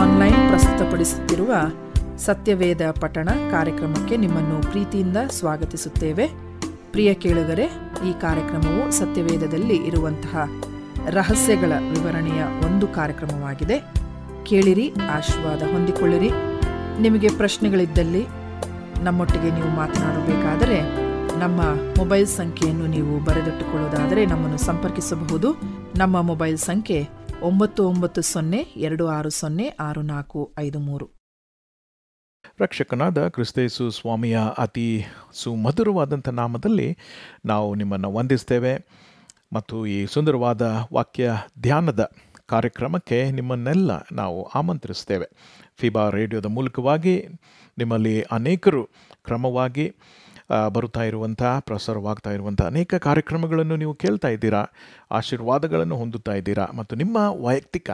Online ಪ್ರಸ್ತುತಪಡಿಸುತ್ತಿರುವ ಸತ್ಯವೇದ ಪಠಣ ಕಾರ್ಯಕ್ರಮಕ್ಕೆ ನಿಮ್ಮನ್ನು ಪ್ರೀತಿಯಿಂದ ಸ್ವಾಗತಿಸುತ್ತೇವೆ. ಪ್ರಿಯ ಕೇಳುಗರೆ, ಈ ಕಾರ್ಯಕ್ರಮವು ಸತ್ಯವೇದದಲ್ಲಿ ಇರುವಂತಹ ರಹಸ್ಯಗಳ ವಿವರಣೆಯ ಒಂದು ಕಾರ್ಯಕ್ರಮವಾಗಿದೆ. ಕೇಳಿರಿ, ಆಶೀರ್ವಾದ ಹೊಂದಿಕೊಳ್ಳಿರಿ. ನಿಮಗೆ ಪ್ರಶ್ನೆಗಳಿದ್ದಲ್ಲಿ ನಮ್ಮೊಟ್ಟಿಗೆ ನೀವು ಮಾತನಾಡಬೇಕಾದರೆ ನಮ್ಮ ಮೊಬೈಲ್ ಸಂಖ್ಯೆಯನ್ನು ನೀವು ಬರೆದಿಟ್ಟುಕೊಳ್ಳುವುದಾದರೆ ನಮ್ಮನ್ನು ಸಂಪರ್ಕಿಸಬಹುದು. ನಮ್ಮ ಮೊಬೈಲ್ ಸಂಖ್ಯೆ 9902606453. ರಕ್ಷಕನಾದ ಕ್ರಿಸ್ತೇಸು ಸ್ವಾಮಿಯ ಅತಿ ಸುಮಧುರವಾದಂಥ ನಾಮದಲ್ಲಿ ನಾವು ನಿಮ್ಮನ್ನು ವಂದಿಸ್ತೇವೆ ಮತ್ತು ಈ ಸುಂದರವಾದ ವಾಕ್ಯ ಧ್ಯಾನದ ಕಾರ್ಯಕ್ರಮಕ್ಕೆ ನಿಮ್ಮನ್ನೆಲ್ಲ ನಾವು ಆಮಂತ್ರಿಸ್ತೇವೆ. ಫಿಬಾ ರೇಡಿಯೋದ ಮೂಲಕವಾಗಿ ನಿಮ್ಮಲ್ಲಿ ಅನೇಕರು ಕ್ರಮವಾಗಿ ಬರುತ್ತಾ ಇರುವಂಥ, ಪ್ರಸಾರವಾಗ್ತಾ ಇರುವಂಥ ಅನೇಕ ಕಾರ್ಯಕ್ರಮಗಳನ್ನು ನೀವು ಕೇಳ್ತಾ ಇದ್ದೀರಾ, ಆಶೀರ್ವಾದಗಳನ್ನು ಹೊಂದುತ್ತಾ ಇದ್ದೀರಾ ಮತ್ತು ನಿಮ್ಮ ವೈಯಕ್ತಿಕ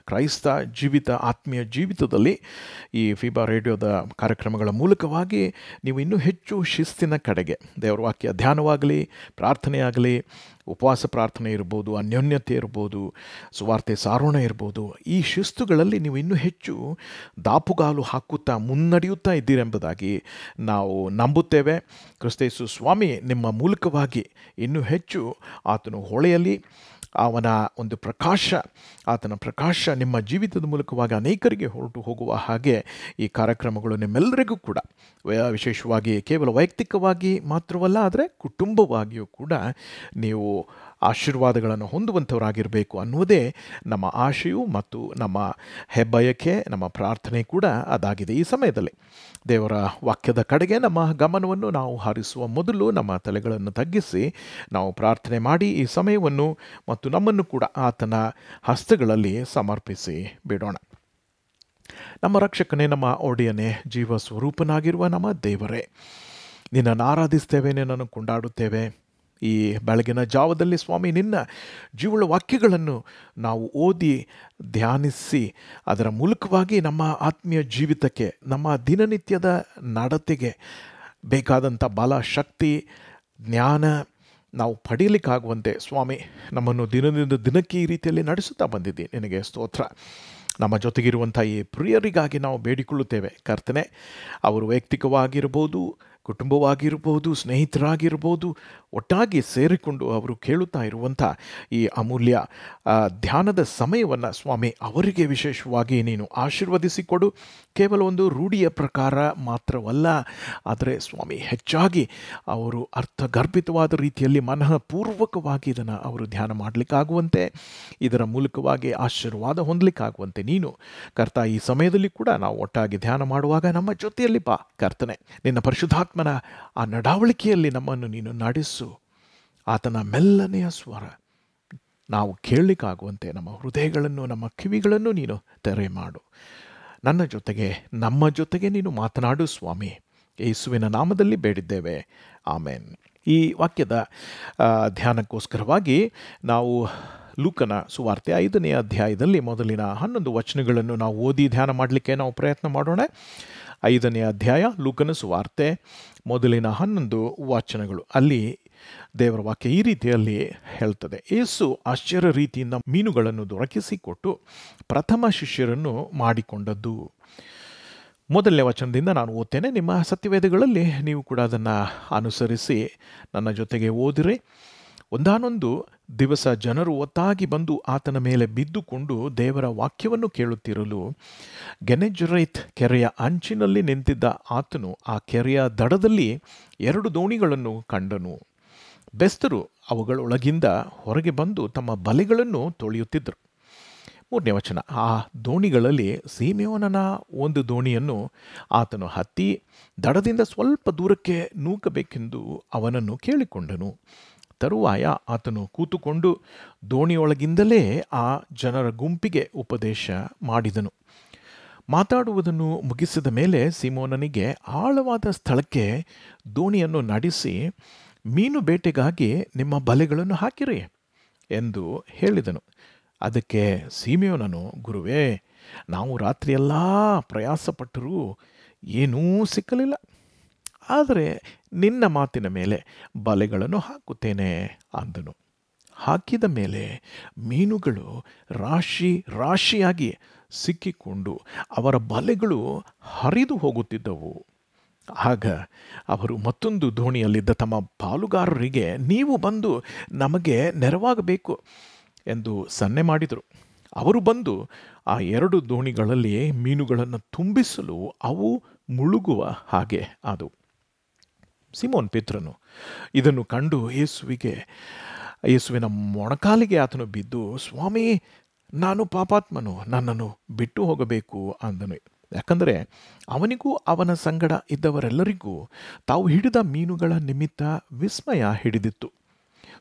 ಕ್ರೈಸ್ತ ಜೀವಿತ, ಆತ್ಮೀಯ ಜೀವಿತದಲ್ಲಿ ಈ ಫಿಬಾ ರೇಡಿಯೋದ ಕಾರ್ಯಕ್ರಮಗಳ ಮೂಲಕವಾಗಿ ನೀವು ಇನ್ನೂ ಹೆಚ್ಚು ಶಿಸ್ತಿನ ಕಡೆಗೆ, ದೇವರ ವಾಕ್ಯ ಧ್ಯಾನವಾಗಲಿ, ಪ್ರಾರ್ಥನೆಯಾಗಲಿ, ಉಪವಾಸ ಪ್ರಾರ್ಥನೆ ಇರ್ಬೋದು, ಅನ್ಯೋನ್ಯತೆ ಇರ್ಬೋದು, ಸುವಾರ್ತೆ ಸಾರೋಣ ಇರ್ಬೋದು, ಈ ಶಿಸ್ತುಗಳಲ್ಲಿ ನೀವು ಇನ್ನೂ ಹೆಚ್ಚು ದಾಪುಗಾಲು ಹಾಕುತ್ತಾ ಮುನ್ನಡೆಯುತ್ತಾ ಇದ್ದೀರೆಂಬುದಾಗಿ ನಾವು ನಂಬುತ್ತೇವೆ. ಕ್ರಿಸ್ತೇಸು ಸ್ವಾಮಿ ನಿಮ್ಮ ಮೂಲಕವಾಗಿ ಇನ್ನೂ ಹೆಚ್ಚು ಆತನು ಹೊಳೆಯಲಿ, ಅವನ ಒಂದು ಪ್ರಕಾಶ, ಆತನ ಪ್ರಕಾಶ ನಿಮ್ಮ ಜೀವಿತದ ಮೂಲಕವಾಗಿ ಅನೇಕರಿಗೆ ಹೊರಟು ಹೋಗುವ ಹಾಗೆ ಈ ಕಾರ್ಯಕ್ರಮಗಳು ನಿಮ್ಮೆಲ್ಲರಿಗೂ ಕೂಡ ವಿಶೇಷವಾಗಿ ಕೇವಲ ವೈಯಕ್ತಿಕವಾಗಿ ಮಾತ್ರವಲ್ಲ, ಆದರೆ ಕುಟುಂಬವಾಗಿಯೂ ಕೂಡ ನೀವು ಆಶೀರ್ವಾದಗಳನ್ನು ಹೊಂದುವಂಥವರಾಗಿರಬೇಕು ಅನ್ನುವುದೇ ನಮ್ಮ ಆಶೆಯು ಮತ್ತು ನಮ್ಮ ಹೆಬ್ಬಯಕೆ, ನಮ್ಮ ಪ್ರಾರ್ಥನೆ ಕೂಡ ಅದಾಗಿದೆ. ಈ ಸಮಯದಲ್ಲಿ ದೇವರ ವಾಕ್ಯದ ಕಡೆಗೆ ನಮ್ಮ ಗಮನವನ್ನು ನಾವು ಹಾರಿಸುವ ಮೊದಲು ನಮ್ಮ ತಲೆಗಳನ್ನು ತಗ್ಗಿಸಿ ನಾವು ಪ್ರಾರ್ಥನೆ ಮಾಡಿ ಈ ಸಮಯವನ್ನು ಮತ್ತು ನಮ್ಮನ್ನು ಕೂಡ ಆತನ ಹಸ್ತಗಳಲ್ಲಿ ಸಮರ್ಪಿಸಿ ಬಿಡೋಣ. ನಮ್ಮ ರಕ್ಷಕನೇ, ನಮ್ಮ ಒಡೆಯನೇ, ಜೀವ ಸ್ವರೂಪನಾಗಿರುವ ನಮ್ಮ ದೇವರೇ, ನಿನ್ನನ್ನು ಆರಾಧಿಸ್ತೇವೆ, ನಿನ್ನನ್ನು ಕೊಂಡಾಡುತ್ತೇವೆ. ಈ ಬೆಳಗಿನ ಜಾವದಲ್ಲಿ ಸ್ವಾಮಿ, ನಿನ್ನ ಜೀವಳ ವಾಕ್ಯಗಳನ್ನು ನಾವು ಓದಿ ಧ್ಯಾನಿಸಿ ಅದರ ಮೂಲಕವಾಗಿ ನಮ್ಮ ಆತ್ಮೀಯ ಜೀವಿತಕ್ಕೆ, ನಮ್ಮ ದಿನನಿತ್ಯದ ನಡತೆಗೆ ಬೇಕಾದಂಥ ಬಲ, ಶಕ್ತಿ, ಜ್ಞಾನ ನಾವು ಪಡೀಲಿಕ್ಕಾಗುವಂತೆ ಸ್ವಾಮಿ ನಮ್ಮನ್ನು ದಿನದಿಂದ ದಿನಕ್ಕೆ ಈ ರೀತಿಯಲ್ಲಿ ನಡೆಸುತ್ತಾ ಬಂದಿದ್ದೀವಿ. ನಿನಗೆ ಸ್ತೋತ್ರ. ನಮ್ಮ ಜೊತೆಗಿರುವಂಥ ಈ ಪ್ರಿಯರಿಗಾಗಿ ನಾವು ಬೇಡಿಕೊಳ್ಳುತ್ತೇವೆ ಕರ್ತನೆ. ಅವರು ವೈಯಕ್ತಿಕವಾಗಿರ್ಬೋದು, ಕುಟುಂಬವಾಗಿರ್ಬೋದು, ಸ್ನೇಹಿತರಾಗಿರ್ಬೋದು, ಒಟ್ಟಾಗಿ ಸೇರಿಕೊಂಡು ಅವರು ಕೇಳುತ್ತಾ ಇರುವಂಥ ಈ ಅಮೂಲ್ಯ ಧ್ಯಾನದ ಸಮಯವನ್ನು ಸ್ವಾಮಿ ಅವರಿಗೆ ವಿಶೇಷವಾಗಿ ನೀನು ಆಶೀರ್ವದಿಸಿಕೊಡು. ಕೇವಲ ಒಂದು ರೂಢಿಯ ಪ್ರಕಾರ ಮಾತ್ರವಲ್ಲ, ಆದರೆ ಸ್ವಾಮಿ ಹೆಚ್ಚಾಗಿ ಅವರು ಅರ್ಥಗರ್ಭಿತವಾದ ರೀತಿಯಲ್ಲಿ ಮನಃಪೂರ್ವಕವಾಗಿ ಇದನ್ನು ಅವರು ಧ್ಯಾನ ಮಾಡಲಿಕ್ಕಾಗುವಂತೆ, ಇದರ ಮೂಲಕವಾಗಿ ಆಶೀರ್ವಾದ ಹೊಂದಲಿಕ್ಕಾಗುವಂತೆ ನೀನು ಕರ್ತ ಈ ಸಮಯದಲ್ಲಿ ಕೂಡ ನಾವು ಒಟ್ಟಾಗಿ ಧ್ಯಾನ ಮಾಡುವಾಗ ನಮ್ಮ ಜೊತೆಯಲ್ಲಿ ಬಾ ಕರ್ತನೆ. ನಿನ್ನ ಪರಿಶುದ್ಧಾತ್ಮನ ಆ ನಡಾವಳಿಕೆಯಲ್ಲಿ ನಮ್ಮನ್ನು ನೀನು ನಡೆಸು. ಆತನ ಮೆಲ್ಲನೆಯ ಸ್ವರ ನಾವು ಕೇಳಲಿಕ್ಕಾಗುವಂತೆ ನಮ್ಮ ಹೃದಯಗಳನ್ನು, ನಮ್ಮ ಕಿವಿಗಳನ್ನು ನೀನು ತೆರೆ ಮಾಡು. ನನ್ನ ಜೊತೆಗೆ, ನಮ್ಮ ಜೊತೆಗೆ ನೀನು ಮಾತನಾಡು ಸ್ವಾಮಿ. ಯೇಸುವಿನ ನಾಮದಲ್ಲಿ ಬೇಡಿದ್ದೇವೆ, ಆಮೇನ್. ಈ ವಾಕ್ಯದ ಧ್ಯಾನಕ್ಕೋಸ್ಕರವಾಗಿ ನಾವು ಲೂಕನ ಸುವಾರ್ತೆ 5ನೇ ಅಧ್ಯಾಯದಲ್ಲಿ ಮೊದಲಿನ 11 ವಚನಗಳನ್ನು ನಾವು ಓದಿ ಧ್ಯಾನ ಮಾಡಲಿಕ್ಕೆ ನಾವು ಪ್ರಯತ್ನ ಮಾಡೋಣ. 5ನೇ ಅಧ್ಯಾಯ ಲೂಕನ ಸುವಾರ್ತೆ, ಮೊದಲಿನ 11 ವಚನಗಳು. ಅಲ್ಲಿ ದೇವರ ವಾಕ್ಯ ಈ ರೀತಿಯಲ್ಲಿ ಹೇಳ್ತದೆ. ಯೇಸು ಆಶ್ಚರ್ಯ ರೀತಿಯಿಂದ ಮೀನುಗಳನ್ನು ದೊರಕಿಸಿಕೊಟ್ಟು ಪ್ರಥಮ ಶಿಷ್ಯರನ್ನು ಮಾಡಿಕೊಂಡದ್ದು. ಮೊದಲನೇ ವಚನದಿಂದ ನಾನು ಓದ್ತೇನೆ. ನಿಮ್ಮ ಸತ್ಯವೇದಗಳಲ್ಲಿ ನೀವು ಕೂಡ ಅದನ್ನು ಅನುಸರಿಸಿ ನನ್ನ ಜೊತೆಗೆ ಓದಿರಿ. ಒಂದಾನೊಂದು ದಿವಸ ಜನರು ಒತ್ತಾಗಿ ಬಂದು ಆತನ ಮೇಲೆ ಬಿದ್ದುಕೊಂಡು ದೇವರ ವಾಕ್ಯವನ್ನು ಕೇಳುತ್ತಿರಲು ಗೆನೆಜರೇತ್ ಕೆರೆಯ ಅಂಚಿನಲ್ಲಿ ನಿಂತಿದ್ದ ಆತನು ಆ ಕೆರೆಯ ದಡದಲ್ಲಿ 2 ದೋಣಿಗಳನ್ನು ಕಂಡನು. ಬೆಸ್ತರು ಅವುಗಳೊಳಗಿಂದ ಹೊರಗೆ ಬಂದು ತಮ್ಮ ಬಲೆಗಳನ್ನು ತೊಳೆಯುತ್ತಿದ್ದರು. 3ನೇ ವಚನ. ಆ ದೋಣಿಗಳಲ್ಲಿ ಸೀಮೆಯೋನನ ಒಂದು ದೋಣಿಯನ್ನು ಆತನು ಹತ್ತಿ ದಡದಿಂದ ಸ್ವಲ್ಪ ದೂರಕ್ಕೆ ನೂಕಬೇಕೆಂದು ಅವನನ್ನು ಕೇಳಿಕೊಂಡನು. ತರುವಾಯ ಆತನು ಕೂತುಕೊಂಡು ದೋಣಿಯೊಳಗಿಂದಲೇ ಆ ಜನರ ಗುಂಪಿಗೆ ಉಪದೇಶ ಮಾಡಿದನು. ಮಾತಾಡುವುದನ್ನು ಮುಗಿಸಿದ ಮೇಲೆ ಸೀಮೋನನಿಗೆ ಆಳವಾದ ಸ್ಥಳಕ್ಕೆ ದೋಣಿಯನ್ನು ನಡೆಸಿ ಮೀನು ಬೇಟೆಗಾಗಿ ನಿಮ್ಮ ಬಲೆಗಳನ್ನು ಹಾಕಿರಿ ಎಂದು ಹೇಳಿದನು. ಅದಕ್ಕೆ ಸೀಮೆಯೋನನು, ಗುರುವೇ, ನಾವು ರಾತ್ರಿಯೆಲ್ಲ ಪ್ರಯಾಸಪಟ್ಟರೂ ಏನೂ ಸಿಕ್ಕಲಿಲ್ಲ. ಆದರೆ ನಿನ್ನ ಮಾತಿನ ಮೇಲೆ ಬಲೆಗಳನ್ನು ಹಾಕುತ್ತೇನೆ ಅಂದನು. ಹಾಕಿದ ಮೇಲೆ ಮೀನುಗಳು ರಾಶಿ ರಾಶಿಯಾಗಿ ಸಿಕ್ಕಿಕೊಂಡು ಅವರ ಬಲೆಗಳು ಹರಿದು ಹೋಗುತ್ತಿದ್ದವು. ಆಗ ಅವರು ಮತ್ತೊಂದು ದೋಣಿಯಲ್ಲಿದ್ದ ತಮ್ಮ ಪಾಲುಗಾರರಿಗೆ, ನೀವು ಬಂದು ನಮಗೆ ನೆರವಾಗಬೇಕು ಎಂದು ಸನ್ನೆ ಮಾಡಿದರು. ಅವರು ಬಂದು ಆ 2 ದೋಣಿಗಳಲ್ಲಿ ಮೀನುಗಳನ್ನು ತುಂಬಿಸಲು ಅವು ಮುಳುಗುವ ಹಾಗೆ ಆದವು. ಸಿಮೋನ್ ಪೇತ್ರನು ಇದನ್ನು ಕಂಡು ಯೇಸುವಿನ ಮೊಣಕಾಲಿಗೆ ಆತನು ಬಿದ್ದು, ಸ್ವಾಮಿ, ನಾನು ಪಾಪಾತ್ಮನು, ನನ್ನನ್ನು ಬಿಟ್ಟು ಹೋಗಬೇಕು ಅಂದನು. ಯಾಕಂದರೆ ಅವನಿಗೂ ಅವನ ಸಂಗಡ ಇದ್ದವರೆಲ್ಲರಿಗೂ ತಾವು ಹಿಡಿದ ಮೀನುಗಳ ನಿಮಿತ್ತ ವಿಸ್ಮಯ ಹಿಡಿದಿತ್ತು.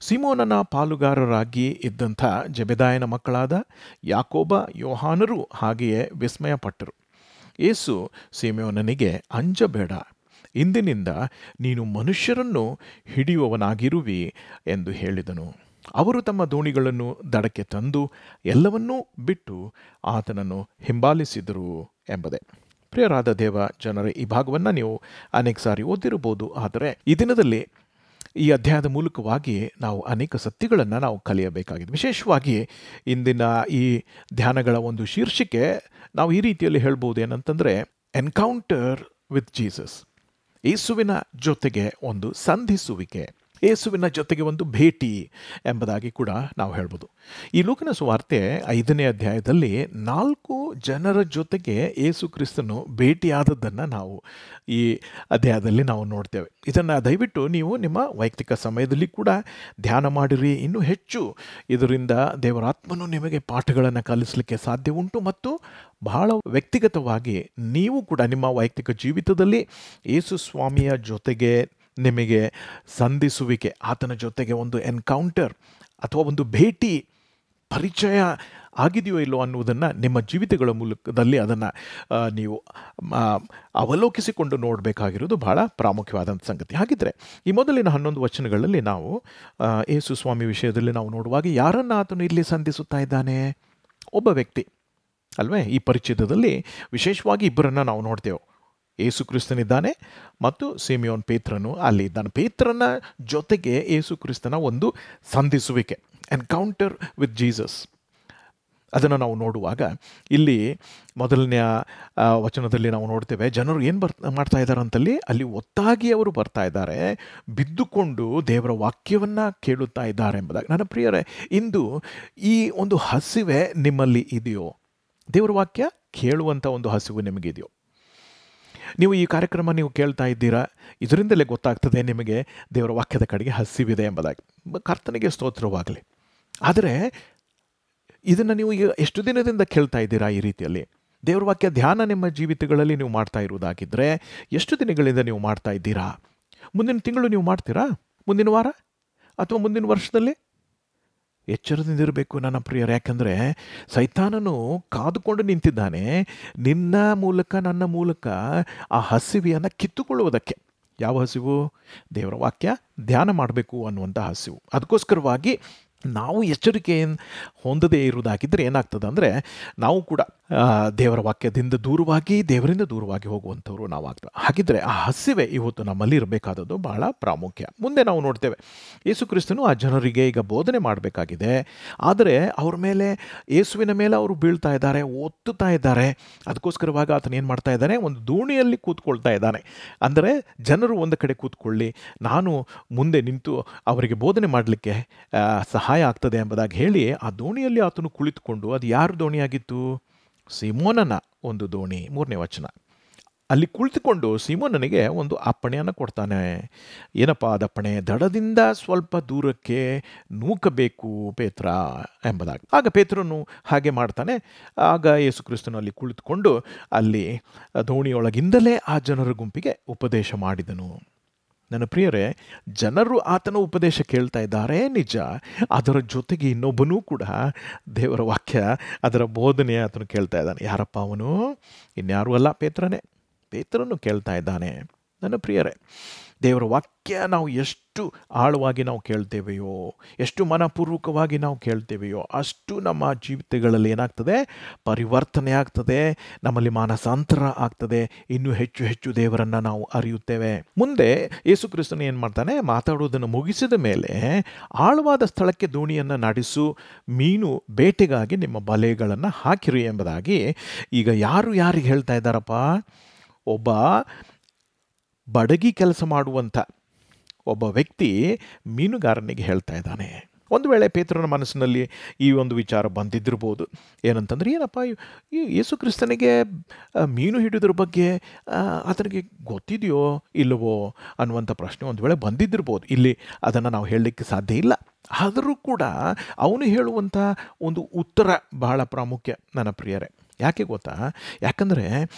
ಸಿಮೋನನ ಪಾಲುಗಾರರಾಗಿ ಇದ್ದಂಥ ಜೆಬೆದಾಯನ ಮಕ್ಕಳಾದ ಯಾಕೋಬ, ಯೋಹಾನರು ಹಾಗೆಯೇ ವಿಸ್ಮಯಪಟ್ಟರು. ಯೇಸು ಸಿಮೆಯೋನನಿಗೆ, ಅಂಜಬೇಡ, ಇಂದಿನಿಂದ ನೀನು ಮನುಷ್ಯರನ್ನು ಹಿಡಿಯುವವನಾಗಿರುವಿ ಎಂದು ಹೇಳಿದನು. ಅವರು ತಮ್ಮ ದೋಣಿಗಳನ್ನು ದಡಕ್ಕೆ ತಂದು ಎಲ್ಲವನ್ನೂ ಬಿಟ್ಟು ಆತನನ್ನು ಹಿಂಬಾಲಿಸಿದರು ಎಂಬುದೇ. ಪ್ರಿಯರಾದ ದೇವ ಜನರೇ, ಈ ಭಾಗವನ್ನು ನೀವು ಅನೇಕ ಸಾರಿ ಓದಿರಬಹುದು. ಆದರೆ ಈ ದಿನದಲ್ಲಿ ಈ ಅಧ್ಯಾಯದ ಮೂಲಕವಾಗಿ ನಾವು ಅನೇಕ ಸತ್ಯಗಳನ್ನು ನಾವು ಕಲಿಯಬೇಕಾಗಿದೆ. ವಿಶೇಷವಾಗಿ ಇಂದಿನ ಈ ಧ್ಯಾನಗಳ ಒಂದು ಶೀರ್ಷಿಕೆ ನಾವು ಈ ರೀತಿಯಲ್ಲಿ ಹೇಳ್ಬೋದು. ಏನಂತಂದರೆ, ಎನ್ಕೌಂಟರ್ ವಿತ್ ಜೀಸಸ್. ಯೇಸುವಿನ ಜೊತೆಗೆ ಒಂದು ಸಂಧಿಸುವಿಕೆ, ಯೇಸುವಿನ ಜೊತೆಗೆ ಒಂದು ಭೇಟಿ ಎಂಬುದಾಗಿ ಕೂಡ ನಾವು ಹೇಳ್ಬೋದು. ಈ ಲೂಕನ ಸುವಾರ್ತೆ 5ನೇ ಅಧ್ಯಾಯದಲ್ಲಿ 4 ಜನರ ಜೊತೆಗೆ ಯೇಸು ಕ್ರಿಸ್ತನು ಭೇಟಿಯಾದದ್ದನ್ನು ನಾವು ಈ ಅಧ್ಯಾಯದಲ್ಲಿ ನಾವು ನೋಡ್ತೇವೆ. ಇದನ್ನು ದಯವಿಟ್ಟು ನೀವು ನಿಮ್ಮ ವೈಯಕ್ತಿಕ ಸಮಯದಲ್ಲಿ ಕೂಡ ಧ್ಯಾನ ಮಾಡಿರಿ. ಇನ್ನೂ ಹೆಚ್ಚು ಇದರಿಂದ ದೇವರಾತ್ಮನು ನಿಮಗೆ ಪಾಠಗಳನ್ನು ಕಲಿಸಲಿಕ್ಕೆ ಸಾಧ್ಯ ಉಂಟು. ಮತ್ತು ಬಹಳ ವ್ಯಕ್ತಿಗತವಾಗಿ ನೀವು ಕೂಡ ನಿಮ್ಮ ವೈಯಕ್ತಿಕ ಜೀವಿತದಲ್ಲಿ ಯೇಸು ಸ್ವಾಮಿಯ ಜೊತೆಗೆ ನಿಮಗೆ ಸಂಧಿಸುವಿಕೆ, ಆತನ ಜೊತೆಗೆ ಒಂದು ಎನ್ಕೌಂಟರ್ ಅಥವಾ ಒಂದು ಭೇಟಿ, ಪರಿಚಯ ಆಗಿದೆಯೋ ಇಲ್ಲೋ ಅನ್ನುವುದನ್ನು ನಿಮ್ಮ ಜೀವಿತಗಳ ಮೂಲಕದಲ್ಲಿ ಅದನ್ನು ನೀವು ಅವಲೋಕಿಸಿಕೊಂಡು ನೋಡಬೇಕಾಗಿರೋದು ಬಹಳ ಪ್ರಾಮುಖ್ಯವಾದಂಥ ಸಂಗತಿ. ಹಾಗಿದ್ದರೆ ಈ ಮೊದಲಿನ 11 ವಚನಗಳಲ್ಲಿ ನಾವು ಯೇಸು ಸ್ವಾಮಿ ವಿಷಯದಲ್ಲಿ ನಾವು ನೋಡುವಾಗ ಯಾರನ್ನು ಆತನು ಇಲ್ಲಿ ಸಂಧಿಸುತ್ತಾ ಇದ್ದಾನೆ? ಒಬ್ಬ ವ್ಯಕ್ತಿ ಅಲ್ವೇ? ಈ ಪರಿಚ್ಛೇದದಲ್ಲಿ ವಿಶೇಷವಾಗಿ ಇಬ್ಬರನ್ನು ನಾವು ನೋಡ್ತೇವೆ. ಯೇಸು ಕ್ರಿಸ್ತನಿದ್ದಾನೆ ಮತ್ತು ಸಿಮೆಯೋನ್ ಪೇತ್ರನು ಅಲ್ಲಿ ಇದ್ದಾನೆ. ಪೇತ್ರನ ಜೊತೆಗೆ ಯೇಸು ಕ್ರಿಸ್ತನ ಒಂದು ಸಂಧಿಸುವಿಕೆ, ಎನ್ಕೌಂಟರ್ ವಿತ್ ಜೀಸಸ್, ಅದನ್ನು ನಾವು ನೋಡುವಾಗ ಇಲ್ಲಿ ಮೊದಲನೆಯ ವಚನದಲ್ಲಿ ನಾವು ನೋಡ್ತೇವೆ, ಜನರು ಏನು ಮಾಡ್ತಾ ಇದ್ದಾರೆ ಅಂತಲ್ಲಿ, ಅಲ್ಲಿ ಒತ್ತಾಗಿ ಅವರು ಬರ್ತಾ ಇದ್ದಾರೆ, ಬಿದ್ದುಕೊಂಡು ದೇವರ ವಾಕ್ಯವನ್ನು ಕೇಳುತ್ತಾ ಇದ್ದಾರೆ ಎಂಬುದಾಗಿ. ನನ್ನ ಪ್ರಿಯರೇ, ಇಂದು ಈ ಒಂದು ಹಸಿವೆ ನಿಮ್ಮಲ್ಲಿ ಇದೆಯೋ? ದೇವರ ವಾಕ್ಯ ಕೇಳುವಂಥ ಒಂದು ಹಸಿವು ನಿಮಗಿದೆಯೋ? ನೀವು ಈ ಕಾರ್ಯಕ್ರಮ ನೀವು ಕೇಳ್ತಾ ಇದ್ದೀರಾ, ಇದರಿಂದಲೇ ಗೊತ್ತಾಗ್ತದೆ ನಿಮಗೆ ದೇವರ ವಾಕ್ಯದ ಕಡೆಗೆ ಹಸಿವಿದೆ ಎಂಬುದಾಗಿ. ಕರ್ತನಿಗೆ ಸ್ತೋತ್ರವಾಗಲಿ. ಆದರೆ ಇದನ್ನು ನೀವು ಈಗ ಎಷ್ಟು ದಿನದಿಂದ ಕೇಳ್ತಾ ಇದ್ದೀರಾ? ಈ ರೀತಿಯಲ್ಲಿ ದೇವರ ವಾಕ್ಯ ಧ್ಯಾನ ನಿಮ್ಮ ಜೀವಿತಗಳಲ್ಲಿ ನೀವು ಮಾಡ್ತಾ ಇರುವುದಾಗಿದ್ದರೆ ಎಷ್ಟು ದಿನಗಳಿಂದ ನೀವು ಮಾಡ್ತಾ ಇದ್ದೀರಾ? ಮುಂದಿನ ತಿಂಗಳು ನೀವು ಮಾಡ್ತೀರಾ? ಮುಂದಿನ ವಾರ ಅಥವಾ ಮುಂದಿನ ವರ್ಷದಲ್ಲಿ? ಎಚ್ಚರದಿಂದಿರಬೇಕು ನನ್ನ ಪ್ರಿಯರೇ. ಯಾಕಂದರೆ ಸೈತಾನನು ಕಾದುಕೊಂಡು ನಿಂತಿದ್ದಾನೆ ನಿನ್ನ ಮೂಲಕ, ನನ್ನ ಮೂಲಕ ಆ ಹಸಿವೆಯನ್ನು ಕಿತ್ತುಕೊಳ್ಳುವುದಕ್ಕೆ. ಯಾವ ಹಸಿವು? ದೇವರ ವಾಕ್ಯ ಧ್ಯಾನ ಮಾಡಬೇಕು ಅನ್ನುವಂಥ ಹಸಿವು. ಅದಕ್ಕೋಸ್ಕರವಾಗಿ ನಾವು ಎಚ್ಚರಿಕೆ ಹೊಂದದೇ ಇರುವುದಾಗಿದ್ದರೆ ಏನಾಗ್ತದೆ ಅಂದರೆ, ನಾವು ಕೂಡ ದೇವರ ವಾಕ್ಯದಿಂದ ದೂರವಾಗಿ, ದೇವರಿಂದ ದೂರವಾಗಿ ಹೋಗುವಂಥವ್ರು ನಾವು ಆಗ್ತವೆ. ಹಾಗಿದ್ದರೆ ಆ ಹಸಿವೆ ಇವತ್ತು ನಮ್ಮಲ್ಲಿ ಇರಬೇಕಾದದ್ದು ಬಹಳ ಪ್ರಾಮುಖ್ಯ. ಮುಂದೆ ನಾವು ನೋಡ್ತೇವೆ, ಯೇಸು ಕ್ರಿಸ್ತನು ಆ ಜನರಿಗೆ ಈಗ ಬೋಧನೆ ಮಾಡಬೇಕಾಗಿದೆ. ಆದರೆ ಅವ್ರ ಮೇಲೆ, ಯೇಸುವಿನ ಮೇಲೆ ಅವರು ಬೀಳ್ತಾ ಇದ್ದಾರೆ, ಒತ್ತುತ್ತಾ ಇದ್ದಾರೆ. ಅದಕ್ಕೋಸ್ಕರವಾಗಿ ಆತನ ಏನು ಮಾಡ್ತಾ ಇದ್ದಾನೆ? ಒಂದು ದೋಣಿಯಲ್ಲಿ ಕೂತ್ಕೊಳ್ತಾ ಇದ್ದಾನೆ. ಅಂದರೆ ಜನರು ಒಂದು ಕಡೆ ಕೂತ್ಕೊಳ್ಳಿ, ನಾನು ಮುಂದೆ ನಿಂತು ಅವರಿಗೆ ಬೋಧನೆ ಮಾಡಲಿಕ್ಕೆ ಸಹಾಯ ಆಗ್ತದೆ ಎಂಬುದಾಗಿ ಹೇಳಿ ಆ ದೋಣಿಯಲ್ಲಿ ಆತನು ಕುಳಿತುಕೊಂಡು, ಅದು ಯಾರು ದೋಣಿಯಾಗಿತ್ತು? ಸಿಮೋನನ ಒಂದು ದೋಣಿ. 3ನೇ ವಚನ. ಅಲ್ಲಿ ಕುಳಿತುಕೊಂಡು ಸಿಮೋನನಿಗೆ ಒಂದು ಅಪ್ಪಣೆಯನ್ನು ಕೊಡ್ತಾನೆ. ಏನಪ್ಪ ಅದಪ್ಪಣೆ? ದಡದಿಂದ ಸ್ವಲ್ಪ ದೂರಕ್ಕೆ ನೂಕಬೇಕು ಪೇತ್ರ ಎಂಬುದಾಗಿ. ಆಗ ಪೇತ್ರನು ಹಾಗೆ ಮಾಡ್ತಾನೆ. ಆಗ ಯೇಸು ಕ್ರಿಸ್ತನು ಅಲ್ಲಿ ಕುಳಿತುಕೊಂಡು ಅಲ್ಲಿ ದೋಣಿಯೊಳಗಿಂದಲೇ ಆ ಜನರ ಗುಂಪಿಗೆ ಉಪದೇಶ ಮಾಡಿದನು. ನನ್ನ ಪ್ರಿಯರೇ, ಜನರು ಆತನ ಉಪದೇಶ ಕೇಳ್ತಾ ಇದ್ದಾರೆ ನಿಜ, ಅದರ ಜೊತೆಗೆ ಇನ್ನೊಬ್ಬನೂ ಕೂಡ ದೇವರ ವಾಕ್ಯ, ಅದರ ಬೋಧನೆ ಆತನು ಕೇಳ್ತಾ ಇದ್ದಾನೆ. ಯಾರಪ್ಪ ಅವನು? ಇನ್ಯಾರೂ ಅಲ್ಲ, ಪೇತ್ರನೇ. ಪೇತ್ರನು ಕೇಳ್ತಾ ಇದ್ದಾನೆ. ನನ್ನ ಪ್ರಿಯರೇ, ದೇವರ ವಾಕ್ಯ ನಾವು ಎಷ್ಟು ಆಳವಾಗಿ ನಾವು ಕೇಳ್ತೇವೆಯೋ, ಎಷ್ಟು ಮನಪೂರ್ವಕವಾಗಿ ನಾವು ಕೇಳ್ತೇವೆಯೋ, ಅಷ್ಟು ನಮ್ಮ ಜೀವಿತಗಳಲ್ಲಿ ಏನಾಗ್ತದೆ, ಪರಿವರ್ತನೆ ಆಗ್ತದೆ, ನಮ್ಮಲ್ಲಿ ಮಾನಸಾಂತರ ಆಗ್ತದೆ, ಇನ್ನೂ ಹೆಚ್ಚು ಹೆಚ್ಚು ದೇವರನ್ನು ನಾವು ಅರಿಯುತ್ತೇವೆ. ಮುಂದೆ ಯೇಸು ಕ್ರಿಸ್ತನು ಏನು ಮಾಡ್ತಾನೆ, ಮಾತಾಡುವುದನ್ನು ಮುಗಿಸಿದ ಮೇಲೆ ಆಳವಾದ ಸ್ಥಳಕ್ಕೆ ದೋಣಿಯನ್ನು ನಡೆಸು, ಮೀನು ಬೇಟೆಗಾಗಿ ನಿಮ್ಮ ಬಲೆಗಳನ್ನು ಹಾಕಿರಿ ಎಂಬುದಾಗಿ. ಈಗ ಯಾರಿಗೆ ಹೇಳ್ತಾ ಇದ್ದಾರಪ್ಪ? ಒಬ್ಬ ಬಡಗಿ ಕೆಲಸ ಮಾಡುವಂಥ ಒಬ್ಬ ವ್ಯಕ್ತಿ ಮೀನುಗಾರನಿಗೆ ಹೇಳ್ತಾ ಇದ್ದಾನೆ. ಒಂದು ವೇಳೆ ಪೇತ್ರನ ಮನಸ್ಸಿನಲ್ಲಿ ಈ ಒಂದು ವಿಚಾರ ಬಂದಿದ್ದಿರ್ಬೋದು, ಏನಂತಂದ್ರೆ, ಏನಪ್ಪ ಈ ಯೇಸು ಕ್ರಿಸ್ತನಿಗೆ ಮೀನು ಹಿಡಿಯೋದ್ರ ಬಗ್ಗೆ ಆತನಿಗೆ ಗೊತ್ತಿದೆಯೋ ಇಲ್ಲವೋ ಅನ್ನುವಂಥ ಪ್ರಶ್ನೆ ಒಂದು ವೇಳೆ ಬಂದಿದ್ದಿರ್ಬೋದು. ಇಲ್ಲಿ ಅದನ್ನು ನಾವು ಹೇಳಲಿಕ್ಕೆ ಸಾಧ್ಯ ಇಲ್ಲ. ಆದರೂ ಕೂಡ ಅವನು ಹೇಳುವಂಥ ಒಂದು ಉತ್ತರ ಬಹಳ ಪ್ರಾಮುಖ್ಯ ನನ್ನ ಪ್ರಿಯರೇ. ಯಾಕೆ ಗೊತ್ತಾ? ಯಾಕಂದರೆ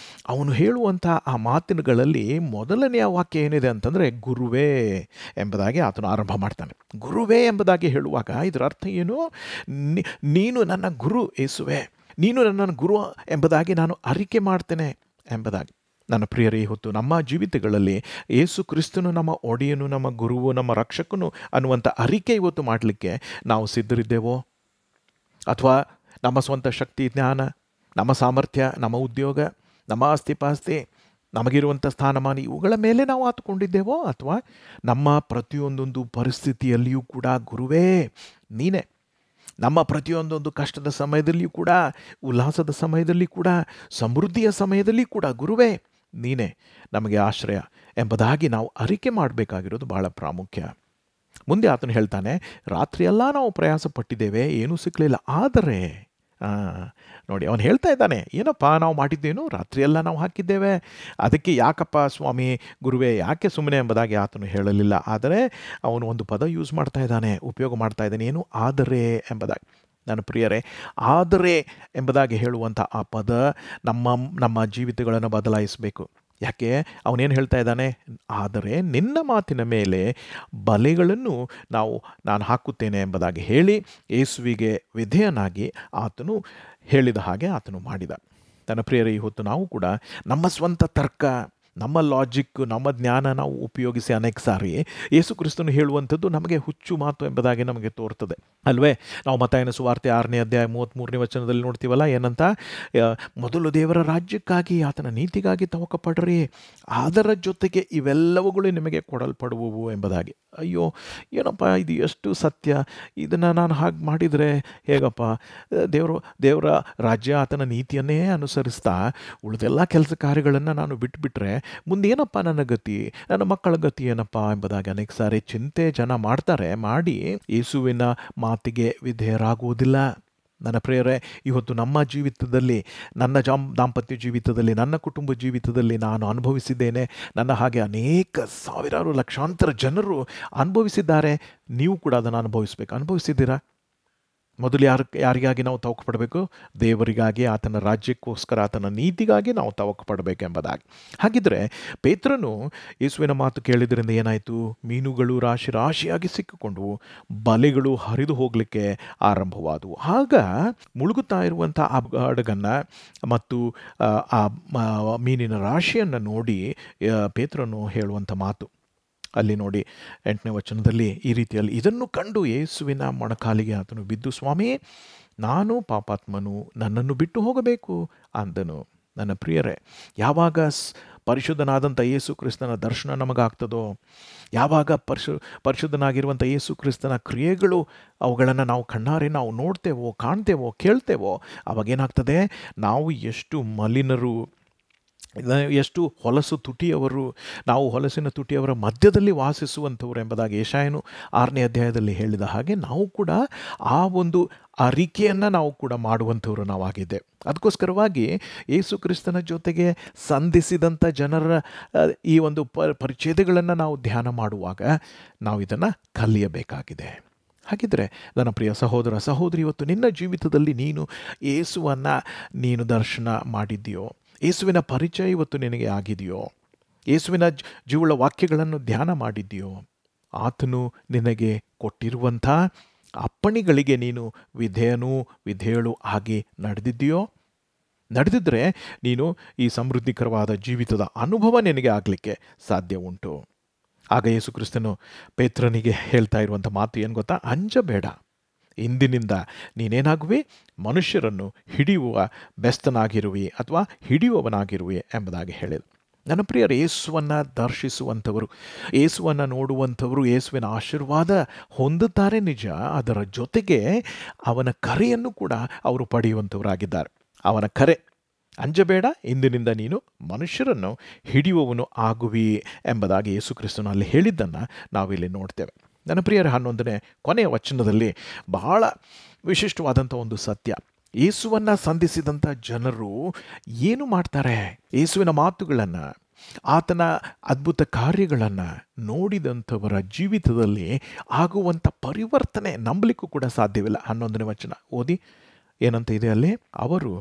ಅವನು ಹೇಳುವಂಥ ಆ ಮಾತಿನಗಳಲ್ಲಿ ಮೊದಲನೆಯ ವಾಕ್ಯ ಏನಿದೆ ಅಂತಂದರೆ, ಗುರುವೇ ಎಂಬುದಾಗಿ ಆತನು ಆರಂಭ ಮಾಡ್ತಾನೆ. ಗುರುವೇ ಎಂಬುದಾಗಿ ಹೇಳುವಾಗ ಇದರ ಅರ್ಥ ಏನು? ನೀನು ನನ್ನ ಗುರು ಯೇಸುವೆ, ನೀನು ನನ್ನ ಗುರು ಎಂಬುದಾಗಿ ನಾನು ಅರಿಕೆ ಮಾಡ್ತೇನೆ ಎಂಬುದಾಗಿ. ನನ್ನ ಪ್ರಿಯರೇ, ಹೊತ್ತು ನಮ್ಮ ಜೀವಿತಗಳಲ್ಲಿ ಯೇಸು ಕ್ರಿಸ್ತನು ನಮ್ಮ ಒಡೆಯನು, ನಮ್ಮ ಗುರುವು, ನಮ್ಮ ರಕ್ಷಕನು ಅನ್ನುವಂಥ ಅರಿಕೆ ಇವತ್ತು ಮಾಡಲಿಕ್ಕೆ ನಾವು ಸಿದ್ಧರಿದ್ದೇವೋ? ಅಥವಾ ನಮ್ಮ ಸ್ವಂತ ಶಕ್ತಿ, ಜ್ಞಾನ, ನಮ್ಮ ಸಾಮರ್ಥ್ಯ, ನಮ್ಮ ಉದ್ಯೋಗ, ನಮ್ಮ ಆಸ್ತಿಪಾಸ್ತಿ, ನಮಗಿರುವಂಥ ಸ್ಥಾನಮಾನ ಇವುಗಳ ಮೇಲೆ ನಾವು ಆತುಕೊಂಡಿದ್ದೇವೋ? ಅಥವಾ ನಮ್ಮ ಪ್ರತಿಯೊಂದೊಂದು ಪರಿಸ್ಥಿತಿಯಲ್ಲಿಯೂ ಕೂಡ ಗುರುವೇ ನೀನೇ, ನಮ್ಮ ಪ್ರತಿಯೊಂದೊಂದು ಕಷ್ಟದ ಸಮಯದಲ್ಲಿಯೂ ಕೂಡ, ಉಲ್ಲಾಸದ ಸಮಯದಲ್ಲಿ ಕೂಡ, ಸಮೃದ್ಧಿಯ ಸಮಯದಲ್ಲಿ ಕೂಡ ಗುರುವೇ ನೀನೇ ನಮಗೆ ಆಶ್ರಯ ಎಂಬುದಾಗಿ ನಾವು ಅರಿಕೆ ಮಾಡಬೇಕಾಗಿರೋದು ಬಹಳ ಪ್ರಾಮುಖ್ಯ. ಮುಂದೆ ಆತನು ಹೇಳ್ತಾನೆ, ರಾತ್ರಿಯೆಲ್ಲ ನಾವು ಪ್ರಯಾಸ ಪಟ್ಟಿದ್ದೇವೆ, ಏನೂ ಸಿಕ್ಕಲಿಲ್ಲ. ಆದರೆ ನೋಡಿ, ಅವನು ಹೇಳ್ತಾ ಇದ್ದಾನೆ, ಏನಪ್ಪ ನಾವು ಮಾಡಿದ್ದೇನು? ರಾತ್ರಿಯೆಲ್ಲ ನಾವು ಹಾಕಿದ್ದೇವೆ, ಅದಕ್ಕೆ ಯಾಕಪ್ಪ ಸ್ವಾಮಿ ಗುರುವೇ ಯಾಕೆ ಸುಮ್ಮನೆ ಎಂಬುದಾಗಿ ಆತನು ಹೇಳಲಿಲ್ಲ. ಆದರೆ ಅವನು ಒಂದು ಪದ ಯೂಸ್ ಮಾಡ್ತಾ ಇದ್ದಾನೆ, ಉಪಯೋಗ ಮಾಡ್ತಾ ಇದ್ದಾನೆ. ಏನು? ಆದರೆ ಎಂಬುದಾಗಿ. ನನ್ನ ಪ್ರಿಯರೇ, ಆದರೆ ಎಂಬುದಾಗಿ ಹೇಳುವಂಥ ಆ ಪದ ನಮ್ಮ ಜೀವಿತಗಳನ್ನು ಬದಲಾಯಿಸಬೇಕು. ಯಾಕೆ? ಅವನೇನು ಹೇಳ್ತಾ ಇದ್ದಾನೆ? ಆದರೆ ನಿನ್ನ ಮಾತಿನ ಮೇಲೆ ಬಲೆಗಳನ್ನು ನಾನು ಹಾಕುತ್ತೇನೆ ಎಂಬುದಾಗಿ ಹೇಳಿ ಯೇಸುವಿಗೆ ವಿಧೇಯನಾಗಿ ಆತನು ಹೇಳಿದ ಹಾಗೆ ಆತನು ಮಾಡಿದ. ನನ್ನ ಪ್ರಿಯರೇ, ಹೊತ್ತು ನಾವು ಕೂಡ ನಮ್ಮ ಸ್ವಂತ ತರ್ಕ, ನಮ್ಮ ಲಾಜಿಕ್, ನಮ್ಮ ಜ್ಞಾನ ನಾವು ಉಪಯೋಗಿಸಿ ಅನೇಕ ಸಾರಿ ಯೇಸು ಕ್ರಿಸ್ತನು ಹೇಳುವಂಥದ್ದು ನಮಗೆ ಹುಚ್ಚು ಮಾತು ಎಂಬುದಾಗಿ ನಮಗೆ ತೋರ್ತದೆ ಅಲ್ವೇ? ನಾವು ಮತ್ತಾಯನ ಸುವಾರ್ತೆ 6ನೇ ಅಧ್ಯಾಯ 33ನೇ ವಚನದಲ್ಲಿ ನೋಡ್ತೀವಲ್ಲ, ಏನಂತ? ಮೊದಲು ದೇವರ ರಾಜ್ಯಕ್ಕಾಗಿ, ಆತನ ನೀತಿಗಾಗಿ ತವಕ ಪಡ್ರಿ, ಅದರ ಜೊತೆಗೆ ಇವೆಲ್ಲವುಗಳು ನಿಮಗೆ ಕೊಡಲ್ಪಡುವವು ಎಂಬುದಾಗಿ. ಅಯ್ಯೋ ಏನಪ್ಪ, ಇದು ಎಷ್ಟು ಸತ್ಯ! ಇದನ್ನು ನಾನು ಹಾಗೆ ಮಾಡಿದರೆ ಹೇಗಪ್ಪ? ದೇವರ ರಾಜ್ಯ, ಆತನ ನೀತಿಯನ್ನೇ ಅನುಸರಿಸ್ತಾ ಉಳಿದೆಲ್ಲ ಕೆಲಸ ಕಾರ್ಯಗಳನ್ನು ನಾನು ಬಿಟ್ಟುಬಿಟ್ರೆ ಮುಂದೇನಪ್ಪ ನನ್ನ ಗತಿ, ನನ್ನ ಮಕ್ಕಳ ಗತಿ ಏನಪ್ಪ ಎಂಬುದಾಗಿ ಅನೇಕ ಸಾರಿ ಚಿಂತೆ ಜನ ಮಾಡ್ತಾರೆ. ಮಾಡಿ ಯೇಸುವಿನ ಮಾತಿಗೆ ವಿಧೇಯರಾಗುವುದಿಲ್ಲ. ನನ್ನ ಪ್ರಿಯರೇ, ಇವತ್ತು ನಮ್ಮ ಜೀವಿತದಲ್ಲಿ, ನನ್ನ ದಾಂಪತ್ಯ ಜೀವಿತದಲ್ಲಿ, ನನ್ನ ಕುಟುಂಬ ಜೀವಿತದಲ್ಲಿ ನಾನು ಅನುಭವಿಸಿದ್ದೇನೆ. ನನ್ನ ಹಾಗೆ ಅನೇಕ ಸಾವಿರಾರು ಲಕ್ಷಾಂತರ ಜನರು ಅನುಭವಿಸಿದ್ದಾರೆ. ನೀವು ಕೂಡ ಅದನ್ನು ಅನುಭವಿಸಿದ್ದೀರಾ? ಮೊದಲು ಯಾರಿಗಾಗಿ ನಾವು ತವಕ ಪಡಬೇಕು? ದೇವರಿಗಾಗಿ, ಆತನ ರಾಜ್ಯಕ್ಕೋಸ್ಕರ, ಆತನ ನೀತಿಗಾಗಿ ನಾವು ತವಕ ಪಡಬೇಕೆಂಬುದಾಗಿ. ಹಾಗಿದ್ರೆ ಪೇತ್ರನು ಯೇಸುವಿನ ಮಾತು ಕೇಳಿದ್ರಿಂದ ಏನಾಯಿತು? ಮೀನುಗಳು ರಾಶಿಯಾಗಿ ಸಿಕ್ಕಿಕೊಂಡವು, ಬಲೆಗಳು ಹರಿದು ಹೋಗಲಿಕ್ಕೆ ಆರಂಭವಾದವು. ಆಗ ಮುಳುಗುತ್ತಾ ಇರುವಂಥ ಆ ಹಡಗನ್ನು ಮತ್ತು ಆ ಮೀನಿನ ರಾಶಿಯನ್ನು ನೋಡಿ ಪೇತ್ರನು ಹೇಳುವಂಥ ಮಾತು ಅಲ್ಲಿ ನೋಡಿ 8ನೇ ವಚನದಲ್ಲಿ ಈ ರೀತಿಯಲ್ಲಿ, ಇದನ್ನು ಕಂಡು ಯೇಸುವಿನ ಮೊಣಕಾಲಿಗೆ ಆತನು ಬಿದ್ದು, ಸ್ವಾಮಿ, ನಾನು ಪಾಪಾತ್ಮನು, ನನ್ನನ್ನು ಬಿಟ್ಟು ಹೋಗಬೇಕು ಅಂದನು. ನನ್ನ ಪ್ರಿಯರೇ, ಯಾವಾಗ ಪರಿಶುದ್ಧನಾದಂಥ ಯೇಸು ಕ್ರಿಸ್ತನ ದರ್ಶನ ನಮಗಾಗ್ತದೋ, ಯಾವಾಗ ಪರಿಶುದ್ಧನಾಗಿರುವಂಥ ಯೇಸು ಕ್ರಿಸ್ತನ ಕ್ರಿಯೆಗಳು ಅವುಗಳನ್ನು ನಾವು ಕಣ್ಣಾರೆ ನಾವು ನೋಡ್ತೇವೋ, ಕಾಣ್ತೇವೋ, ಕೇಳ್ತೇವೋ, ಅವಾಗೇನಾಗ್ತದೆ? ನಾವು ಎಷ್ಟು ಮಲಿನರು, ಎಷ್ಟು ಹೊಲಸು ತುಟಿಯವರು, ನಾವು ಹೊಲಸಿನ ತುಟಿಯವರ ಮಧ್ಯದಲ್ಲಿ ವಾಸಿಸುವಂಥವ್ರು ಎಂಬುದಾಗಿ ಯೆಶಾಯನು 6ನೇ ಅಧ್ಯಾಯದಲ್ಲಿ ಹೇಳಿದ ಹಾಗೆ ನಾವು ಕೂಡ ಆ ಒಂದು ಅರಿಕೆಯನ್ನು ನಾವು ಕೂಡ ಮಾಡುವಂಥವ್ರು ನಾವಾಗಿದ್ದೆ. ಅದಕ್ಕೋಸ್ಕರವಾಗಿ ಯೇಸು ಕ್ರಿಸ್ತನ ಜೊತೆಗೆ ಸಂಧಿಸಿದಂಥ ಜನರ ಈ ಒಂದು ಪರಿಚ್ಛೇದಗಳನ್ನು ನಾವು ಧ್ಯಾನ ಮಾಡುವಾಗ ನಾವು ಇದನ್ನು ಕಲಿಯಬೇಕಾಗಿದೆ. ಹಾಗಿದ್ದರೆ ನನ್ನ ಪ್ರಿಯ ಸಹೋದರ ಸಹೋದರಿ, ಇವತ್ತು ನಿನ್ನ ಜೀವಿತದಲ್ಲಿ ನೀನು ಯೇಸುವನ್ನು ನೀನು ದರ್ಶನ ಮಾಡಿದ್ದೀಯೋ? ಯೇಸುವಿನ ಪರಿಚಯ ಇವತ್ತು ನಿನಗೆ ಆಗಿದೆಯೋ? ಯೇಸುವಿನ ಜೀವಳ ವಾಕ್ಯಗಳನ್ನು ಧ್ಯಾನ ಮಾಡಿದ್ದೀಯೋ? ಆತನು ನಿನಗೆ ಕೊಟ್ಟಿರುವಂಥ ಅಪ್ಪಣಿಗಳಿಗೆ ನೀನು ವಿಧೇಯಳು ಆಗಿ ನಡೆದಿದ್ದೀಯೋ? ನಡೆದಿದ್ದರೆ ನೀನು ಈ ಸಮೃದ್ಧಿಕರವಾದ ಜೀವಿತದ ಅನುಭವ ನಿನಗೆ ಆಗಲಿಕ್ಕೆ ಸಾಧ್ಯ ಉಂಟು. ಆಗ ಯೇಸು ಕ್ರಿಸ್ತನು ಪೇತ್ರನಿಗೆ ಹೇಳ್ತಾ ಇರುವಂಥ ಮಾತು ಏನು ಗೊತ್ತಾ? ಅಂಜಬೇಡ, ಇಂದಿನಿಂದ ನೀನೇನಾಗುವೆ? ಮನುಷ್ಯರನ್ನು ಹಿಡಿಯುವ ಬೆಸ್ತನಾಗಿರುವಿ ಅಥವಾ ಹಿಡಿಯುವವನಾಗಿರುವೆ ಎಂಬುದಾಗಿ ಹೇಳಿದ. ನನ್ನ ಪ್ರಿಯರು, ಯೇಸುವನ್ನು ದರ್ಶಿಸುವಂಥವರು, ಯೇಸುವನ್ನು ನೋಡುವಂಥವರು ಯೇಸುವಿನ ಆಶೀರ್ವಾದ ಹೊಂದುತ್ತಾರೆ ನಿಜ, ಅದರ ಜೊತೆಗೆ ಅವನ ಕರೆಯನ್ನು ಕೂಡ ಅವರು ಪಡೆಯುವಂಥವರಾಗಿದ್ದಾರೆ. ಅವನ ಕರೆ, ಅಂಜಬೇಡ, ಇಂದಿನಿಂದ ನೀನು ಮನುಷ್ಯರನ್ನು ಹಿಡಿಯುವವನು ಆಗುವಿ ಎಂಬುದಾಗಿ ಯೇಸು ಕ್ರಿಸ್ತನು ಅಲ್ಲಿ ಹೇಳಿದ್ದನ್ನು ನಾವಿಲ್ಲಿ ನೋಡ್ತೇವೆ. ನನ್ನ ಪ್ರಿಯರ, 11ನೇ ಕೊನೆಯ ವಚನದಲ್ಲಿ ಬಹಳ ವಿಶಿಷ್ಟವಾದಂಥ ಒಂದು ಸತ್ಯ. ಯೇಸುವನ್ನು ಸಂಧಿಸಿದಂಥ ಜನರು ಏನು ಮಾಡ್ತಾರೆ? ಯೇಸುವಿನ ಮಾತುಗಳನ್ನು, ಆತನ ಅದ್ಭುತ ಕಾರ್ಯಗಳನ್ನು ನೋಡಿದಂಥವರ ಜೀವಿತದಲ್ಲಿ ಆಗುವಂಥ ಪರಿವರ್ತನೆ ನಂಬಲಿಕ್ಕೂ ಕೂಡ ಸಾಧ್ಯವಿಲ್ಲ. 11ನೇ ವಚನ ಓದಿ, ಏನಂತ ಇದೆ ಅಲ್ಲಿ? ಅವರು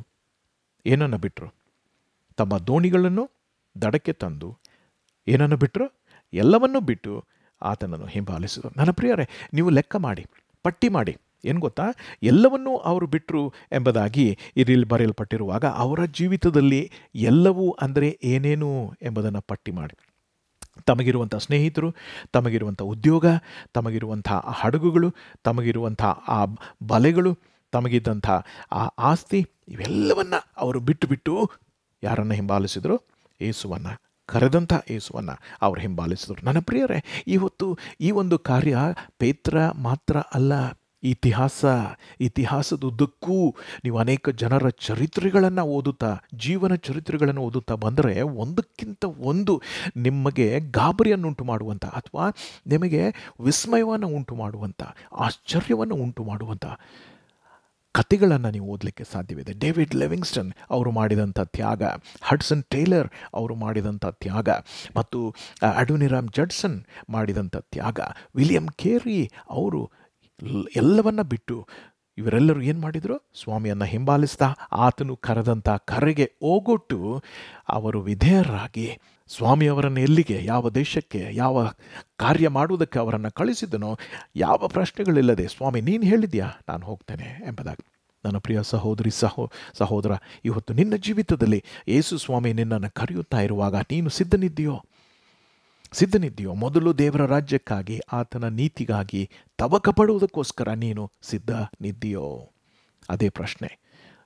ಏನನ್ನು ಬಿಟ್ಟರು? ತಮ್ಮ ದೋಣಿಗಳನ್ನು ದಡಕ್ಕೆ ತಂದು ಏನನ್ನು ಬಿಟ್ಟರು? ಎಲ್ಲವನ್ನೂ ಬಿಟ್ಟು ಆತನನ್ನು ಹಿಂಬಾಲಿಸಿದರು. ನನ್ನ ಪ್ರಿಯರೇ, ನೀವು ಲೆಕ್ಕ ಮಾಡಿ, ಪಟ್ಟಿ ಮಾಡಿ. ಏನು ಗೊತ್ತಾ? ಎಲ್ಲವನ್ನೂ ಅವರು ಬಿಟ್ಟರು ಎಂಬುದಾಗಿ ಇಲ್ಲಿ ಬರೆಯಲ್ಪಟ್ಟಿರುವಾಗ ಅವರ ಜೀವಿತದಲ್ಲಿ ಎಲ್ಲವೂ ಅಂದರೆ ಏನೇನು ಎಂಬುದನ್ನು ಪಟ್ಟಿ ಮಾಡಿ. ತಮಗಿರುವಂಥ ಸ್ನೇಹಿತರು, ತಮಗಿರುವಂಥ ಉದ್ಯೋಗ, ತಮಗಿರುವಂಥ ಹಡಗುಗಳು, ತಮಗಿರುವಂಥ ಆ ಬಲೆಗಳು, ತಮಗಿದ್ದಂಥ ಆ ಆಸ್ತಿ, ಇವೆಲ್ಲವನ್ನು ಅವರು ಬಿಟ್ಟು ಯಾರನ್ನು ಹಿಂಬಾಲಿಸಿದರು? ಯೇಸುವನ್ನು, ಕರೆದಂಥ ಯೇಸುವನ್ನು ಅವರು ಹಿಂಬಾಲಿಸಿದರು. ನನ್ನ ಪ್ರಿಯರೇ, ಇವತ್ತು ಈ ಒಂದು ಕಾರ್ಯ ಪೇತ್ರ ಮಾತ್ರ ಅಲ್ಲ, ಇತಿಹಾಸದುದ್ದಕ್ಕೂ ನೀವು ಅನೇಕ ಜನರ ಚರಿತ್ರೆಗಳನ್ನು ಓದುತ್ತಾ, ಜೀವನ ಚರಿತ್ರೆಗಳನ್ನು ಓದುತ್ತಾ ಬಂದರೆ ಒಂದಕ್ಕಿಂತ ಒಂದು ನಿಮಗೆ ಗಾಬರಿಯನ್ನುಂಟು ಮಾಡುವಂಥ ಅಥವಾ ನಿಮಗೆ ವಿಸ್ಮಯವನ್ನು ಉಂಟು ಮಾಡುವಂಥ, ಆಶ್ಚರ್ಯವನ್ನು ಉಂಟು ಮಾಡುವಂಥ ಕಥೆಗಳನ್ನು ನೀವು ಓದಲಿಕ್ಕೆ ಸಾಧ್ಯವಿದೆ. ಡೇವಿಡ್ ಲಿವಿಂಗ್ಸ್ಟನ್ ಅವರು ಮಾಡಿದಂಥ ತ್ಯಾಗ, ಹಡ್ಸನ್ ಟೇಲರ್ ಅವರು ಮಾಡಿದಂಥ ತ್ಯಾಗ, ಮತ್ತು ಅಡೋನಿರಾಮ್ ಜಡ್ಸನ್ ಮಾಡಿದಂಥ ತ್ಯಾಗ, ವಿಲಿಯಂ ಕೇರಿ ಅವರು ಎಲ್ಲವನ್ನ ಬಿಟ್ಟು ಇವರೆಲ್ಲರೂ ಏನು ಮಾಡಿದರು? ಸ್ವಾಮಿಯನ್ನು ಹಿಂಬಾಲಿಸ್ತಾ ಆತನು ಕರೆದಂಥ ಕರೆಗೆ ಓಗೊಟ್ಟು ಅವರು ವಿಧೇಯರಾಗಿ ಸ್ವಾಮಿಯವರನ್ನು ಎಲ್ಲಿಗೆ, ಯಾವ ದೇಶಕ್ಕೆ, ಯಾವ ಕಾರ್ಯ ಮಾಡುವುದಕ್ಕೆ ಅವರನ್ನು ಕಳಿಸಿದನೋ ಯಾವ ಪ್ರಶ್ನೆಗಳಿಲ್ಲದೆ, ಸ್ವಾಮಿ ನೀನು ಹೇಳಿದ್ಯಾ, ನಾನು ಹೋಗ್ತೇನೆ ಎಂಬುದಾಗಿ. ನನ್ನ ಪ್ರಿಯ ಸಹೋದರಿ ಸಹೋದರ, ಇವತ್ತು ನಿನ್ನ ಜೀವಿತದಲ್ಲಿ ಯೇಸು ಸ್ವಾಮಿ ನಿನ್ನನ್ನು ಕರೆಯುತ್ತಾ ಇರುವಾಗ ನೀನು ಸಿದ್ಧನಿದ್ದೀಯೋ? ಮೊದಲು ದೇವರ ರಾಜ್ಯಕ್ಕಾಗಿ, ಆತನ ನೀತಿಗಾಗಿ ತವಕ ಪಡುವುದಕ್ಕೋಸ್ಕರ ನೀನು ಸಿದ್ಧನಿದ್ದೀಯೋ? ಅದೇ ಪ್ರಶ್ನೆ.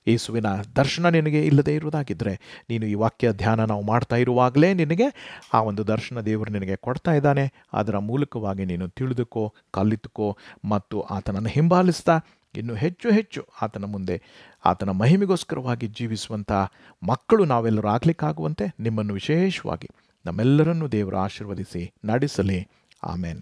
ಯೇಸುವಿನ ದರ್ಶನ ನಿನಗೆ ಇಲ್ಲದೆ ಇರುವುದಾಗಿದ್ದರೆ, ನೀನು ಈ ವಾಕ್ಯ ಧ್ಯಾನ ನಾವು ಮಾಡ್ತಾ ಇರುವಾಗಲೇ ನಿನಗೆ ಆ ಒಂದು ದರ್ಶನ ದೇವರು ನಿನಗೆ ಕೊಡ್ತಾ ಇದ್ದಾನೆ. ಅದರ ಮೂಲಕವಾಗಿ ನೀನು ತಿಳಿದುಕೋ, ಕಲಿತುಕೋ, ಮತ್ತು ಆತನನ್ನು ಹಿಂಬಾಲಿಸ್ತಾ ಇನ್ನು ಹೆಚ್ಚು ಆತನ ಮುಂದೆ ಆತನ ಮಹಿಮೆಗೋಸ್ಕರವಾಗಿ ಜೀವಿಸುವಂಥ ಮಕ್ಕಳು ನಾವೆಲ್ಲರೂ ಆಗಲಿಕ್ಕಾಗುವಂತೆ ನಿಮ್ಮನ್ನು ವಿಶೇಷವಾಗಿ ನಮ್ಮೆಲ್ಲರನ್ನೂ ದೇವರು ಆಶೀರ್ವದಿಸಿ ನಡೆಸಲಿ. ಆಮೇನ್.